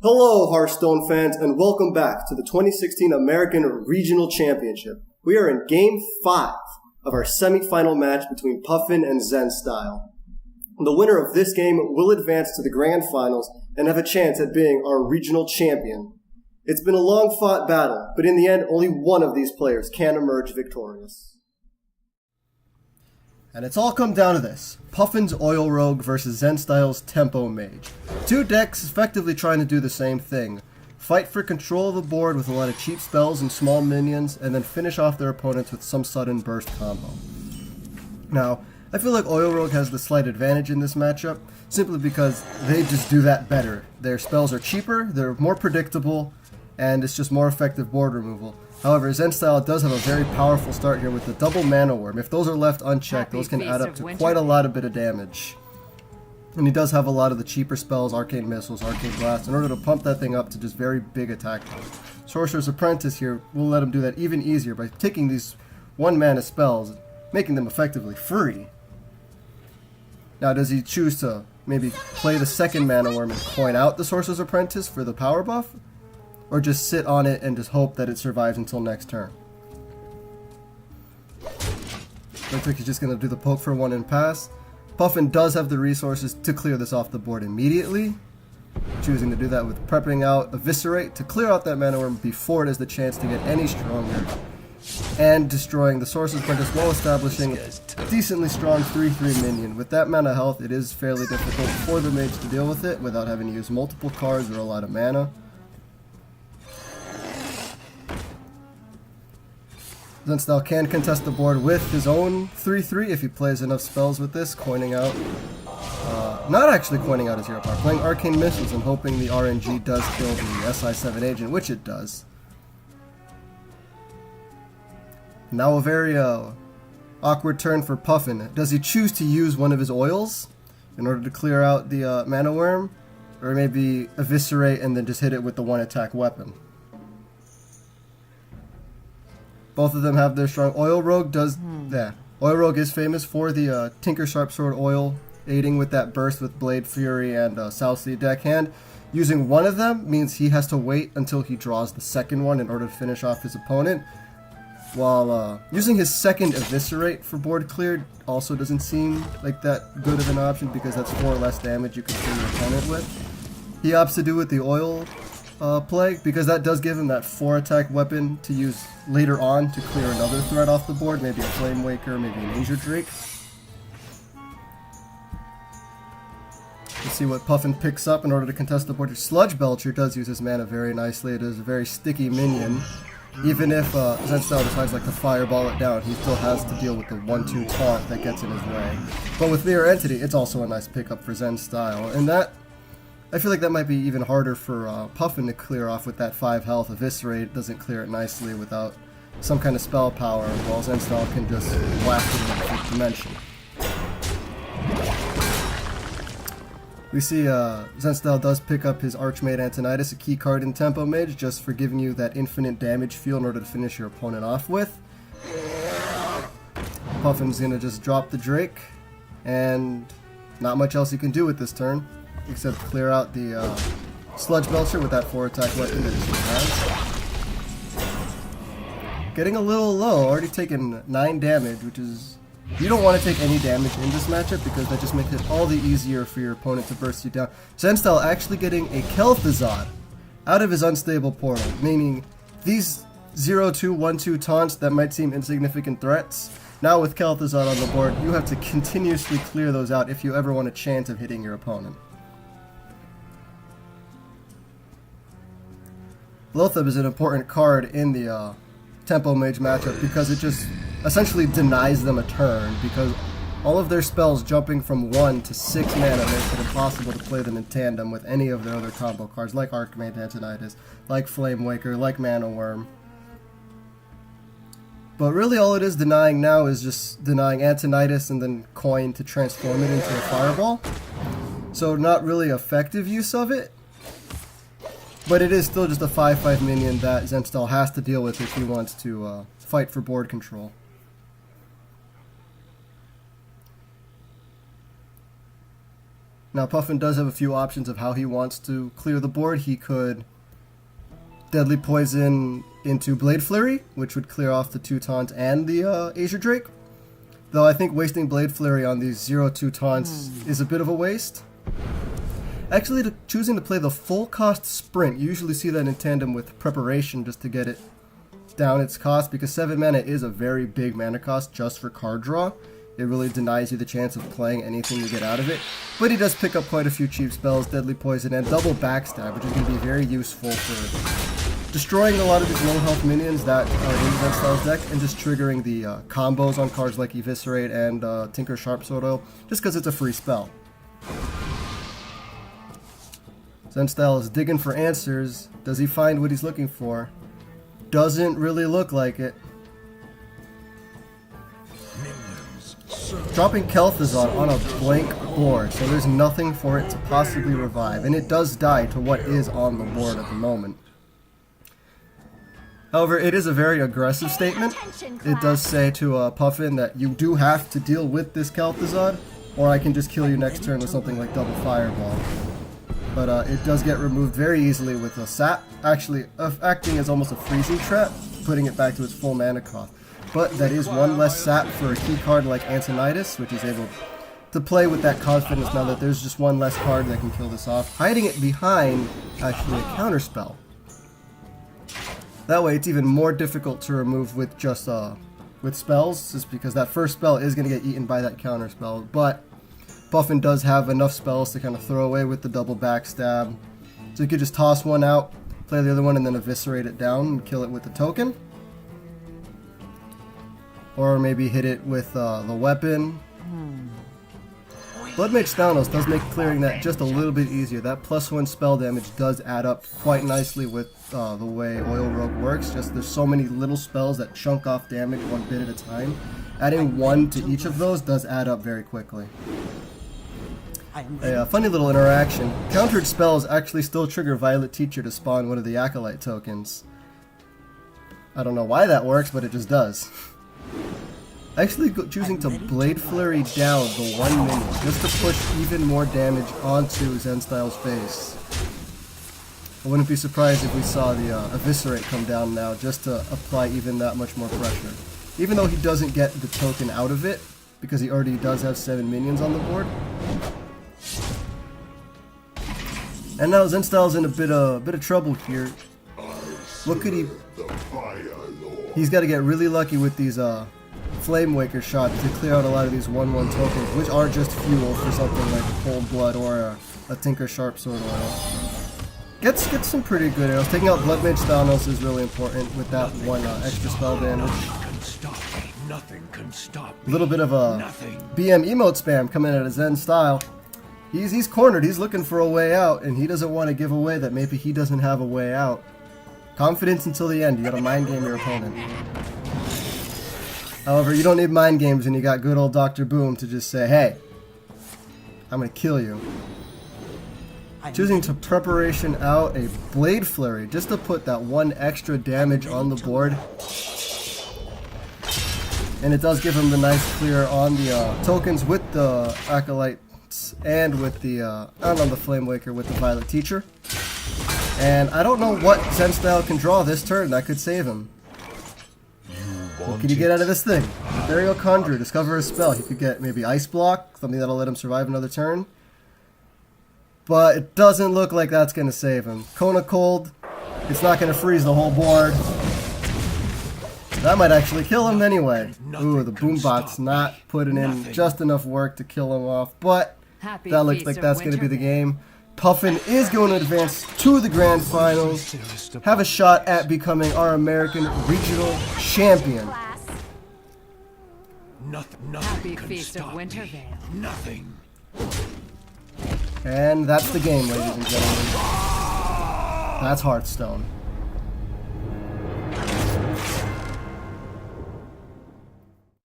Hello, Hearthstone fans, and welcome back to the 2016 American Regional Championship. We are in Game 5 of our semi-final match between Puffin and Zenstyle. The winner of this game will advance to the Grand Finals and have a chance at being our regional champion. It's been a long-fought battle, but in the end, only one of these players can emerge victorious. And it's all come down to this. Puffin's Oil Rogue versus Zenstyle's Tempo Mage. Two decks effectively trying to do the same thing. Fight for control of the board with a lot of cheap spells and small minions, and then finish off their opponents with some sudden burst combo. Now, I feel like Oil Rogue has the slight advantage in this matchup, simply because they just do that better. Their spells are cheaper, they're more predictable, and it's just more effective board removal. However, Zenstyle does have a very powerful start here with the double Mana Worm. If those are left unchecked, those can add up to quite a lot of bit of damage. And he does have a lot of the cheaper spells, Arcane Missiles, Arcane Blast, in order to pump that thing up to just very big attack power. Sorcerer's Apprentice here will let him do that even easier by taking these 1-mana spells, making them effectively free. Now, does he choose to maybe play the second Mana Worm and coin out the Sorcerer's Apprentice for the power buff? Or just sit on it and just hope that it survives until next turn? Looks like he's just going to do the poke for one and pass. Puffin does have the resources to clear this off the board immediately, choosing to do that with prepping out Eviscerate to clear out that Mana Worm before it has the chance to get any stronger, and destroying the Sorcerer's Apprentice while establishing a decently strong 3/3 minion. With that amount of health, it is fairly difficult for the mage to deal with it without having to use multiple cards or a lot of mana. Zenstyle can contest the board with his own 3/3 if he plays enough spells with this, coining out, not actually coining out his hero power, playing Arcane Missiles and hoping the RNG does kill the SI7 agent, which it does. Now a very awkward turn for Puffin. Does he choose to use one of his oils in order to clear out the Mana Worm? Or maybe Eviscerate and then just hit it with the one attack weapon? Both of them have their strong. Oil Rogue does that. Oil Rogue is famous for the Tinker Sharpsword oil, aiding with that burst with Blade Fury and South Sea Deckhand. Using one of them means he has to wait until he draws the second one in order to finish off his opponent. While using his second Eviscerate for board cleared also doesn't seem like that good of an option because that's 4 less damage you can kill your opponent with. He opts to do with the oil play, because that does give him that 4 attack weapon to use later on to clear another threat off the board, maybe a Flame Waker, maybe an Azure Drake. Let's see what Puffin picks up in order to contest the board. Sludge Belcher does use his mana very nicely. It is a very sticky minion. Even if Zenstyle decides to fireball it down, he still has to deal with the 1/2 taunt that gets in his way. But with Mirror Entity, it's also a nice pickup for Zenstyle, and that I feel like that might be even harder for Puffin to clear off with that 5 health. Eviscerate doesn't clear it nicely without some kind of spell power, while Zenstyle can just blast it in the 5th dimension. We see Zenstyle does pick up his Archmage Antonidas, a key card in Tempo Mage, just for giving you that infinite damage feel in order to finish your opponent off with. Puffin's going to just drop the Drake, and not much else he can do with this turn, except clear out the Sludge Belcher with that 4 attack weapon that he has. Getting a little low, already taken 9 damage, which is... You don't want to take any damage in this matchup because that just makes it all the easier for your opponent to burst you down. Zenstyle actually getting a Kel'Thuzad out of his unstable portal, meaning these 0/2, 1/2 taunts that might seem insignificant threats, now with Kel'Thuzad on the board, you have to continuously clear those out if you ever want a chance of hitting your opponent. Loatheb is an important card in the Tempo Mage matchup because it just essentially denies them a turn, because all of their spells jumping from 1 to 6 mana makes it impossible to play them in tandem with any of their other combo cards like Archmage Antonidas, like Flame Waker, like Mana Worm. But really all it is denying now is just denying Antonidas and then coin to transform it into a fireball. So not really effective use of it. But it is still just a 5/5 minion that Zenstyle has to deal with if he wants to fight for board control. Now Puffin does have a few options of how he wants to clear the board. He could Deadly Poison into Blade Flurry, which would clear off the 2 taunts and the Azure Drake. Though I think wasting Blade Flurry on these 0-2 taunts is a bit of a waste. Actually, choosing to play the full cost Sprint, you usually see that in tandem with Preparation just to get it down its cost, because 7 mana is a very big mana cost just for card draw. It really denies you the chance of playing anything you get out of it. But he does pick up quite a few cheap spells, Deadly Poison and Double Backstab, which is going to be very useful for destroying a lot of these low health minions that are in Zenstyle's deck, and just triggering the combos on cards like Eviscerate and Tinker Sharpsword Oil, just because it's a free spell. Zenstyle is digging for answers. Does he find what he's looking for? Doesn't really look like it. Dropping Kel'Thuzad on a blank board, so there's nothing for it to possibly revive, and it does die to what is on the board at the moment. However, it is a very aggressive statement. It does say to Puffin that you do have to deal with this Kel'Thuzad, or I can just kill you next turn with something like Double Fireball. But it does get removed very easily with a sap, actually acting as almost a freezing trap, putting it back to its full mana cost. But that is one less sap for a key card like Antonidas, which is able to play with that confidence now that there's just one less card that can kill this off, hiding it behind actually a counterspell. That way it's even more difficult to remove with just with spells, just because that first spell is going to get eaten by that counterspell. But Puffin does have enough spells to kind of throw away with the Double Backstab. So you could just toss one out, play the other one, and then eviscerate it down and kill it with the token. Or maybe hit it with the weapon. Bloodmage Thanos does make clearing that just a little bit easier. That +1 spell damage does add up quite nicely with the way Oil Rogue works. Just there's so many little spells that chunk off damage one bit at a time. Adding 1 to each of those does add up very quickly. A funny little interaction. Countered spells actually still trigger Violet Teacher to spawn one of the Acolyte tokens. I don't know why that works, but it just does. Actually choosing to Blade Flurry down the 1 minion just to push even more damage onto Zenstyle's face. I wouldn't be surprised if we saw the Eviscerate come down now just to apply even that much more pressure. Even though he doesn't get the token out of it, because he already does have 7 minions on the board. And now Zenstyle's in a bit of trouble here. What could he... He's got to get really lucky with these Flame Waker shots to clear out a lot of these 1/1 tokens, which are just fuel for something like a Cold Blood or a Tinker Sharpsword Oil. Gets some pretty good arrows. Taking out Bloodmage Thanos is really important with that 1 extra spell damage. A little bit of a BM emote spam coming out of Zenstyle. He's cornered. He's looking for a way out, and he doesn't want to give away that maybe he doesn't have a way out. Confidence until the end. You gotta mind game your opponent. However, you don't need mind games when you got good old Dr. Boom to just say, hey, I'm gonna kill you. Choosing to Preparation out a Blade Flurry just to put that 1 extra damage on the board. And it does give him the nice clear on the tokens with the Acolytes and with the, and on the Flame Waker with the Violet Teacher. And I don't know what Zenstyle can draw this turn that could save him. What could he get out of this thing? Burial Conjure, discover a spell. He could get maybe Ice Block, something that'll let him survive another turn. But it doesn't look like that's going to save him. Kona Cold, it's not going to freeze the whole board. That might actually kill him anyway. Ooh, the Boombot's not putting in just enough work to kill him off. But that looks like that's going to be the game. Puffin is going to advance to the Grand Finals, have a shot at becoming our American Regional Champion. Happy Feast of Wintervale. Nothing. And that's the game, ladies and gentlemen. That's Hearthstone.